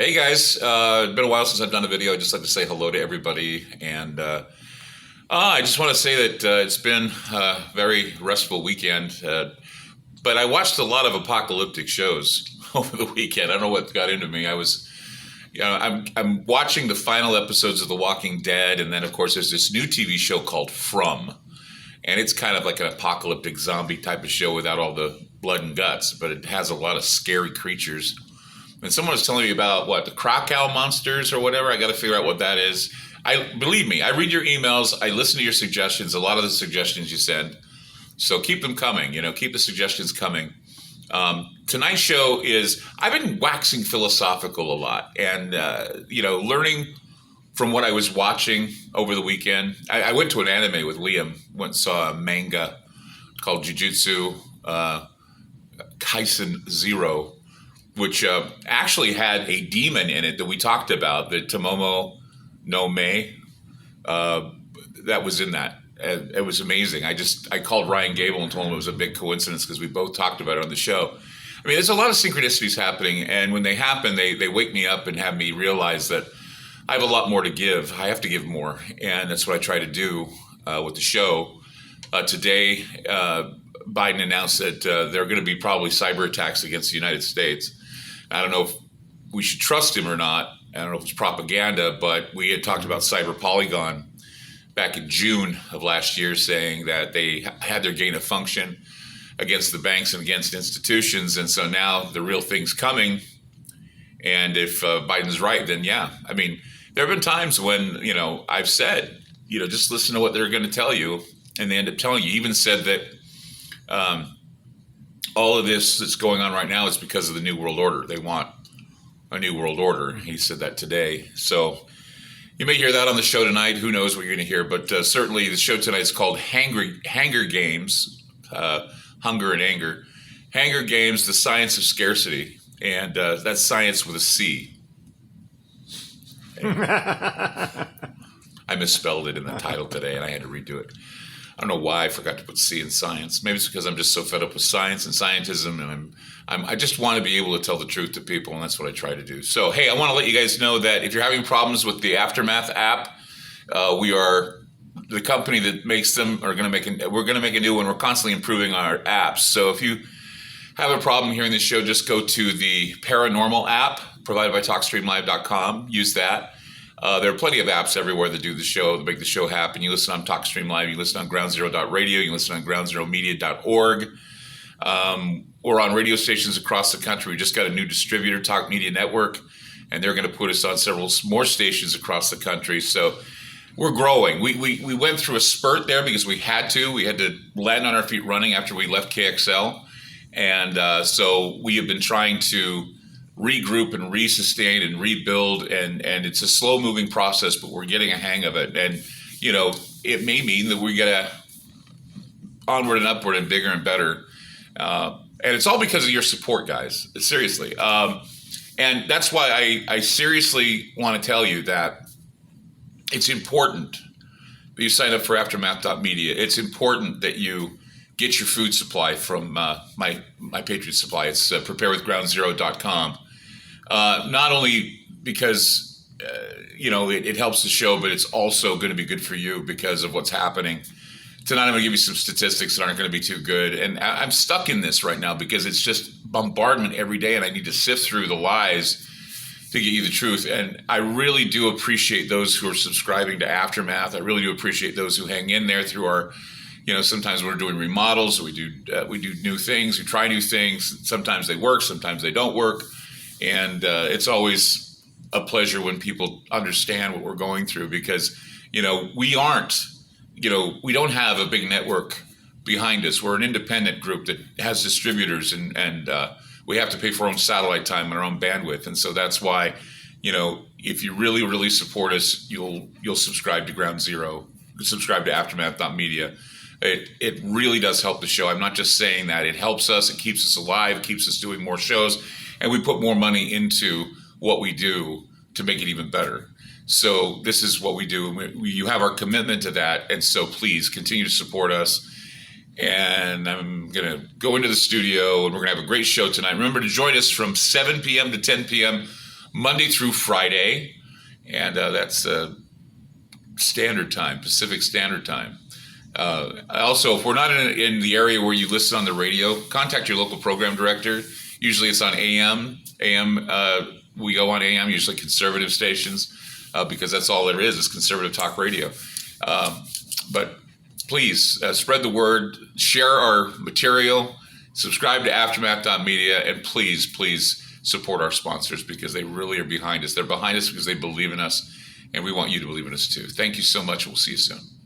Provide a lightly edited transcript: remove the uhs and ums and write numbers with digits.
Hey guys, it's been a while since I've done a video. I'd just like to say hello to everybody. And I just want to say that it's been a very restful weekend. But I watched a lot of apocalyptic shows over the weekend. I don't know what got into me. I'm watching the final episodes of The Walking Dead. And then, of course, there's this new TV show called From. And it's kind of like an apocalyptic zombie type of show without all the blood and guts. But it has a lot of scary creatures. And someone was telling me about the Krakow monsters or whatever. I got to figure out what that is. Believe me, I read your emails. I listen to your suggestions. A lot of the suggestions you send. So keep them coming. Keep the suggestions coming. Tonight's show is, I've been waxing philosophical a lot and, learning from what I was watching over the weekend. I went to an anime with Liam, went and saw a manga called Jujutsu Kaisen Zero, which actually had a demon in it that we talked about, the Tomomo no Mae, that was in that. It was amazing. I called Ryan Gable and told him it was a big coincidence because we both talked about it on the show. I mean, there's a lot of synchronicities happening, and when they happen, they wake me up and have me realize that I have a lot more to give. I have to give more, and that's what I try to do with the show. Today, Biden announced that there are going to be probably cyber attacks against the United States. I don't know if we should trust him or not. I don't know if it's propaganda, but we had talked about Cyber Polygon back in June of last year, saying that they had their gain of function against the banks and against institutions. And so now the real thing's coming. And if Biden's right, then yeah. I mean, there have been times when, I've said, just listen to what they're going to tell you. And they end up telling you. He even said that all of this that's going on right now is because of the New World Order. They want a New World Order. He said that today. So you may hear that on the show tonight. Who knows what you're going to hear. But certainly the show tonight is called Hanger Games, Hunger and Anger. Hanger Games, the Science of Scarcity. And that's science with a C. I misspelled it in the title today, and I had to redo it. I don't know why I forgot to put C in science. Maybe it's because I'm just so fed up with science and scientism, and I just want to be able to tell the truth to people, and that's what I try to do. So, hey, I want to let you guys know that if you're having problems with the Aftermath app, we are the company that makes them. We're going to make a new one. We're constantly improving our apps. So if you have a problem hearing this show, just go to the Paranormal app provided by TalkStreamLive.com. Use that. There are plenty of apps everywhere that do the show, that make the show happen. You listen on TalkStream Live, you listen on GroundZero.radio, you listen on GroundZeroMedia.org. We're on radio stations across the country. We just got a new distributor, Talk Media Network, and they're going to put us on several more stations across the country. So we're growing. We went through a spurt there because we had to. We had to land on our feet running after we left KXL. And so we have been trying to regroup and resustain and rebuild, and it's a slow moving process, but we're getting a hang of it. And it may mean that we get onward and upward and bigger and better, and it's all because of your support, guys, seriously. And that's why I seriously want to tell you that it's important that you sign up for aftermath.media. It's important that you get your food supply from my Patriot Supply. It's preparewithgroundzero.com. Not only because, it helps the show, but it's also going to be good for you because of what's happening. Tonight, I'm going to give you some statistics that aren't going to be too good. And I'm stuck in this right now because it's just bombardment every day, and I need to sift through the lies to get you the truth. And I really do appreciate those who are subscribing to Aftermath. I really do appreciate those who hang in there through our, sometimes we're doing remodels, we do new things, we try new things. Sometimes they work, sometimes they don't work. And it's always a pleasure when people understand what we're going through because, we don't have a big network behind us. We're an independent group that has distributors and we have to pay for our own satellite time and our own bandwidth. And so that's why, if you really, really support us, you'll subscribe to Ground Zero, subscribe to Aftermath.media. It really does help the show. I'm not just saying that. It helps us. It keeps us alive. It keeps us doing more shows. And we put more money into what we do to make it even better. So this is what we do. You have our commitment to that. And so please continue to support us. And I'm going to go into the studio and we're going to have a great show tonight. Remember to join us from 7 p.m. to 10 p.m. Monday through Friday, and that's Standard Time, Pacific Standard Time. Also, if we're not in the area where you listen on the radio, contact your local program director. Usually it's on AM. We go on AM, usually conservative stations, because that's all there is conservative talk radio. But please spread the word, share our material, subscribe to Aftermath.media, and please support our sponsors, because they really are behind us. They're behind us because they believe in us, and we want you to believe in us too. Thank you so much. We'll see you soon.